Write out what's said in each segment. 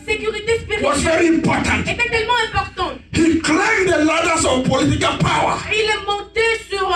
sécurité was spirituelle very important. était tellement importante. He climbed the ladders of political power Il est monté sur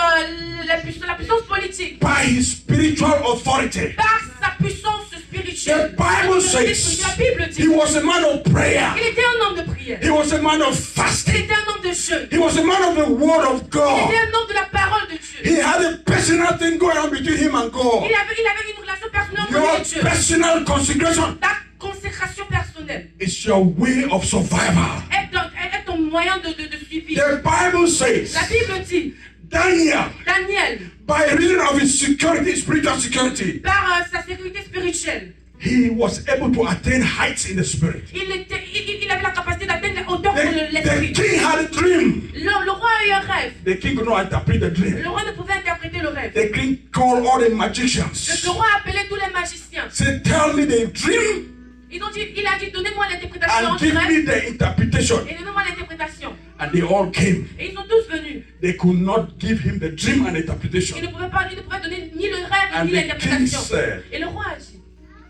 la puissance politique by his spiritual authority. par sa puissance spirituelle. The Bible says La Bible dit he was a man of prayer. il était un homme de prière. He was a man of Il fasting. était un homme de jeûne. He was a man of the word of Il God. était un homme de la parole de Dieu. He had a personal thing going on between him and God. Il avait une relation personnelle Your avec Dieu. personal consecration Ta consécration personnelle is your way of survival. est ton moyen de suivi. The Bible says La Bible dit, Daniel, Daniel, by reason of his security, spiritual security, par sa sécurité spirituelle, he was able to attain heights in the spirit. il avait la capacité d'atteindre les hauteurs pour The l'esprit. king had a dream. Le roi a eu un rêve. The king could not interpret the dream. Le roi ne pouvait interpréter le rêve. The king called all the Le magicians. roi a appelé tous les magiciens. Said, tell me the dream Il a dit, donnez-moi l'interprétation and du give me rêve the interpretation. et donnez-moi l'interprétation. And they all came. Et ils sont tous venus. They could not give him the dream and interpretation. Ils ne pouvaient donner ni le rêve And ni the l'interprétation. king said, Et le roi a dit,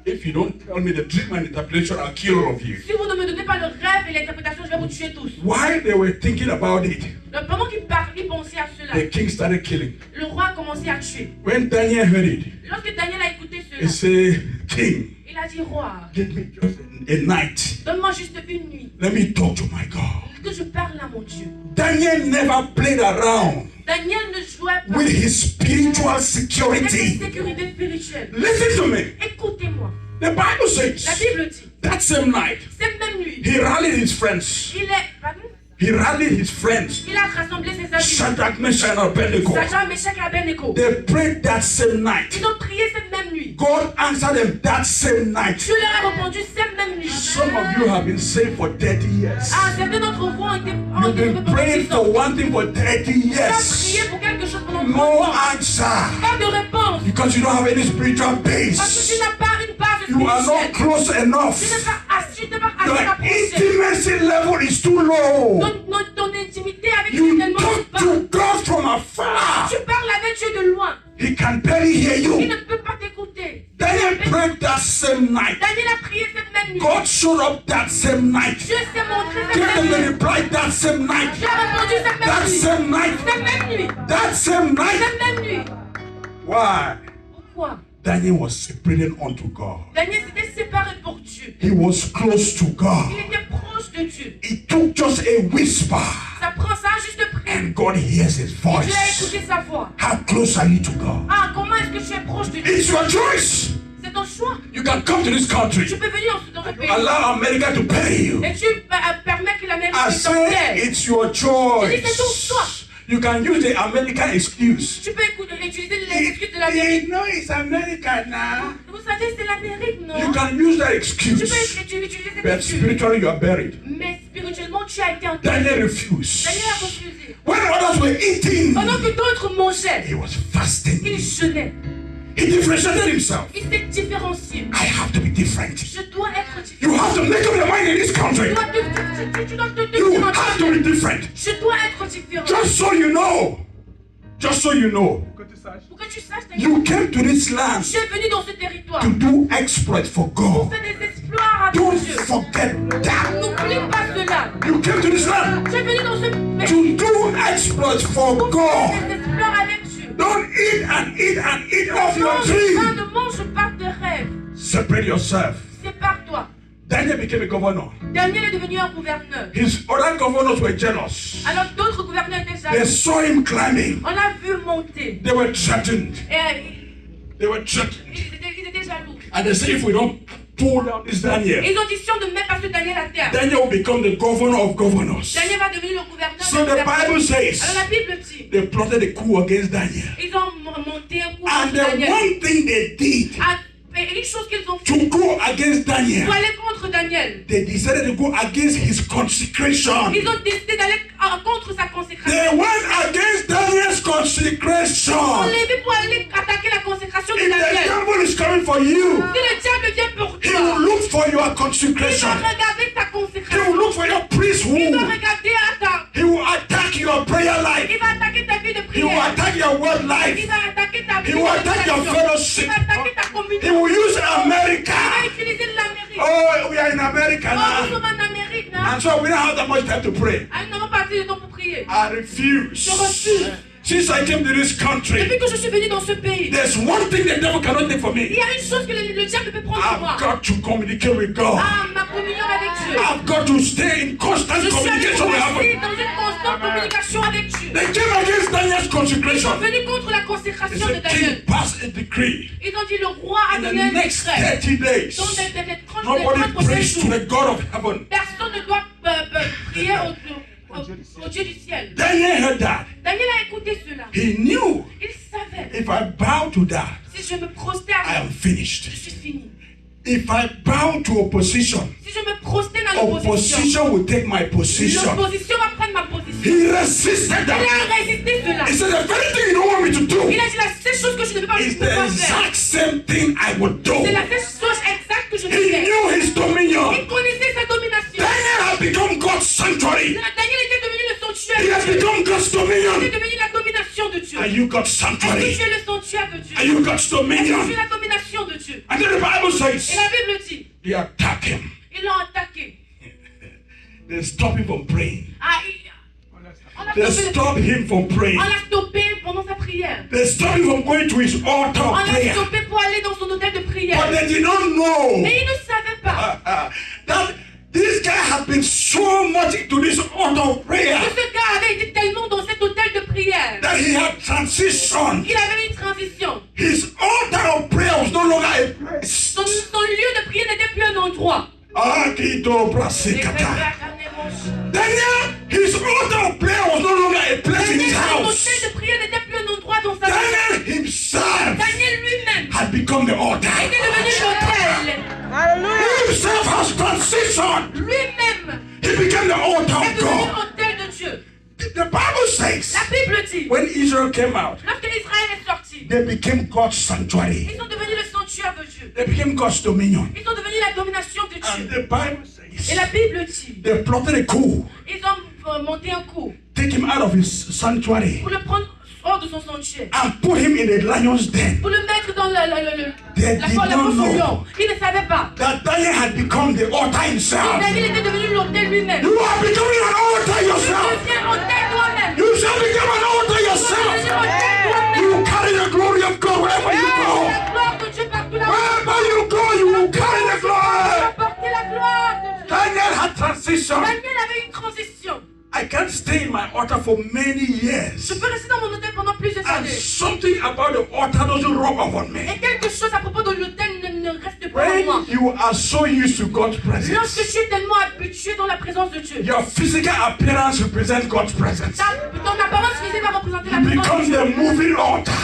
if you don't tell me the dream and interpretation, I'll kill all of you. si vous ne me donnez pas le rêve et l'interprétation, je vais vous tuer tous. While they were thinking about it, Donc, pendant qu'il parlait, il pensait à cela. the king started killing. Le roi a commencé à tuer. When Daniel heard it, Lorsque Daniel a écouté he cela, said, King, il a dit, roi, give me just a night. donne-moi juste une nuit Let me talk to my God. que je parle à mon Dieu. Daniel never played around Daniel ne jouait pas with his spiritual avec sa security. sécurité spirituelle. Listen to me. Écoutez-moi. The Bible La says Bible dit, that same night, cette même nuit, he rallied his friends. pardon? He rallied his friends. Il a rassemblé ses amis. Shadrach, Meshach, and Abednego. Sacha, Meshach et Abednego. They prayed that same night. Ils ont prié cette même nuit. God answered them that same night. Dieu leur a répondu cette même nuit. Some of you have been saved for 30 years. Ah, certains d'entre vous ont été You've enlevés been pendant praying 10 ans. for one thing for 30 Tu as years. prié pour quelque chose pendant 30 No ans. answer. Pas de réponse. Because you don't have any spiritual Parce que base. tu n'as pas une base You are not spirituelle. close Tu n'es enough. pas assez Your rapproché. intimacy level is too low. Ton intimité avec Dieu You est tellement talk basse. to God from afar. Tu parles avec Dieu de loin. He can barely hear Il you. ne peut pas t'écouter. Daniel prayed that same night. Daniel a prié cette même nuit. God showed up that same night. Dieu s'est montré cette Give them même the nuit. reply that same night. Dieu a répondu cette That même nuit. same night. Cette même nuit. That same night. Cette même nuit. Why? Pourquoi? Daniel was separated unto God. Daniel s'était séparé pour Dieu. He was close to God. Il était proche de Dieu. It took just a whisper Ça prend ça juste de prier. and God hears his Et Dieu a voice. écouté sa voix. How close are you to God? Ah, comment est-ce que tu es proche de Dieu? It's your choice. C'est ton choix. You can come to this country. Tu peux venir dans ce pays. Allow America to pay you. Et tu permets que l'Amérique I te say t'enterre. it's your Je dis, c'est ton choice. choix. You can use the American excuse. Tu peux utiliser les excuses de l'Amérique. You know it's America now. Vous savez, c'est l'Amérique, non? You can use that Tu excuse. peux utiliser cette But excuse. spiritually you are buried. Mais spirituellement, tu as été enterré. Daniel refused. Daniel a refusé. When others were eating, Pendant que d'autres mangeaient, he was fasting. il jeûnait. He differentiated himself. Il s'est différencié. I have to be different. Je dois être You différent. have to make up your mind in this country. Tu dois te You dire en have to be toi-même. different. Je dois être différent. Just so you know. Just so you know. Pour que tu saches, You came to this land je suis venu dans ce territoire to do exploit for pour God. faire des exploits avec Don't Dieu. forget that. N'oublie pas cela. You came to this land Je suis venu dans ce to pays do exploit for pour God. faire des exploits avec Dieu. Don't eat and eat and eat off your Mange pas, dream. ne mange pas tes rêves. Separate yourself. Sépare-toi. Daniel became a governor. Daniel est devenu un gouverneur. His other governors were jealous. Alors d'autres gouverneurs étaient They jaloux. saw him climbing. On l'a vu monter. They were threatened. Et They were threatened. ils étaient jaloux. And they say if we don't pull down this Daniel, Ils ont dit si on ne met pas ce Daniel à terre, Daniel will become the governor of governors. Daniel va devenir le gouverneur. So des the gouverneurs. Bible says Alors la Bible dit, they plotted a coup against Daniel. ils ont monté un coup And contre the Daniel. one thing they did Et une chose qu'ils ont to fait go against pour Daniel, aller contre Daniel, they decided to go against his consecration. ils ont décidé d'aller contre sa They consécration. went against Daniel's Ils consecration. sont levés pour aller attaquer la consécration de If the Daniel. devil is coming for you, Si le diable vient pour he toi, will look for your il va consecration. regarder ta He will consécration. look for your Il va priesthood. regarder à ta... He will attack your prayer life. Il va attaquer ta vie de He will prière. attack your word Il life. va attaquer ta vie He de will attack your méditation. fellowship. Il va attaquer ta He communion. will use Il va America. utiliser l'Amérique. oh, we are in America Oh, nous now. sommes en Amérique, non? And so we don't have that much time to pray. Ah, nous n'avons pas assez de temps pour prier. I refuse. Je refuse. Since I came to this country, Depuis que je suis venu dans ce pays, there's one thing the devil cannot take from il me. y a une chose que le diable peut prendre sur moi. I've got to communicate with God. Ah, ma communion avec Dieu. I've got to stay in constant Je suis avec communication with toi heaven. dans une constante communication avec Dieu. They came against Daniel's Ils consecration. sont venus contre la They consécration de said, Daniel. King, pass a decree. Ils ont dit le roi a In donné the un next décret. 30 days, Dans les 30 nobody prochains prays to jours, the God of heaven. personne ne doit prier au Dieu du ciel. Daniel heard that. Daniel a écouté cela. He knew Il savait, if I bow to that, si je me I prosterne, am finished. je suis fini. If I bow to opposition, Si je me prosterne à l'opposition, opposition will take my position. l'opposition va prendre ma position. He resisted Il that. a résisté cela. He said, the very thing you don't want me to do Il a dit la seule chose que je ne peux pas is faire. the exact same thing I would do. C'est la seule chose exacte que je He peux faire. knew his dominion. Il connaissait sa domination. Daniel had become God's sanctuary. Daniel était devenu le sanctuaire He de has Dieu. become God's Il est dominion. devenu la domination de Dieu. Are you God's Est-ce que sanctuary? tu es le sanctuaire de Dieu? Are you God's Est-ce que tu dominion? es la domination de Dieu? And then the Bible Et says la Bible dit, they attack him. ils l'ont attaqué. They stop him from praying. Ah, on They l'a stop him from praying. stoppé pendant sa prière. They stop him from going to his altar On of l'a prayer. stoppé pour aller dans son hôtel de But prière. they did not know Mais il ne savait pas that this guy had been so much into this altar of prayer que ce gars avait été tellement dans cet hôtel de prière that he had transitioned. qu'il avait une transition. His altar of prayer was no longer a place. Son lieu de prière n'était plus un endroit. Daniel, his altar of prayer was no longer a place in his Son house. hôtel de prière n'était plus un endroit dans sa maison. Daniel himself Daniel lui-même had become the altar. était devenu l'hôtel. Himself has transitioned. Lui-même He became the altar est of devenu God. l'hôtel de Dieu. The Bible says La Bible dit, when Israel came out, lorsque Israël est sorti, they became God's sanctuary. ils sont devenus le sanctuaire de Dieu. They became God's dominion. Ils sont devenus la domination de And Dieu. the Bible Et says la Bible dit, they plotted a coup, ils ont monté un coup take him out of his sanctuary, pour le prendre hors de son sanctuaire, and put him in a lion's den. pour le mettre dans la They fosse did not au know lion. Ils ne savaient pas. that Daniel had become the altar Et himself. Daniel était devenu l'hôtel lui-même. You are becoming an altar Tu yourself. deviens l'hôtel toi-même. You shall become an altar Tu deviens yourself. l'hôtel toi-même. You will carry the glory of God wherever you go. La gloire de Dieu partout là. Wherever you go, you will carry the glory. Apporter la gloire de Dieu. Daniel had transitioned. Daniel avait une transition. I can't stay in my altar for many years. Je peux rester dans mon hôtel pendant plusieurs And années. something about the altar doesn't rub off on me. Et quelque chose à propos de l'hôtel ne reste pas en moi. When you are so used to God's Lorsque presence, tu es tellement habitué dans la présence de Dieu, your physical appearance represents God's presence. ton apparence physique va représenter la You présence de become Dieu. the moving altar,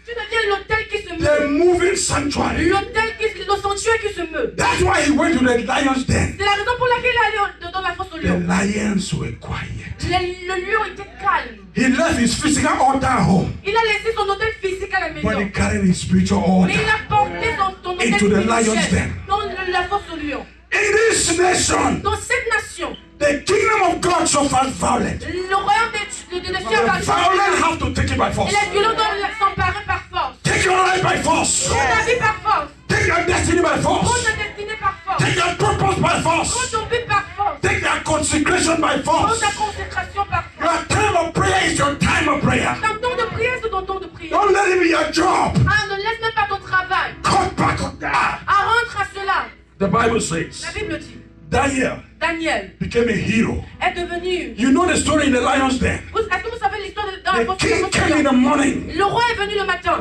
Tu deviens l'hôtel qui se the meut. moving sanctuary. Le sanctuaire qui se meut. That's why he went to the lion's den. C'est la raison pour laquelle il est allé dans la fosse au The lion. lions were quiet. Le lion était calme. He left his physical altar home, Il a laissé son hôtel physique à la but maison. he carried his spiritual Mais il altar. a porté son hôtel Into the lion's den. spirituel dans la fosse au lion. In this nation, Dans cette nation, the kingdom of God suffers violence. le royaume de Dieu The violent have to take it by force. Et les violents doivent s'emparer par force. Take your life by force. Prends ta vie par force. Take your destiny by Prends force. ta destinée par force. Take your purpose by Prends force. ton but par force. Take your consecration by Prends force. ta consécration par force. Your time of prayer is your time of prayer. Ton temps de prière, c'est ton temps de prière. Don't let it be your job. Ah, ne laisse même pas ton travail. Cut back on that. Ah, rentre à cela. The Bible La says Bible dit, Daniel Daniel became a hero. est devenu... You know the story in the lion's den. Est-ce que vous savez l'histoire dans la The fosse king de came in lion? the morning. Le roi est venu le matin.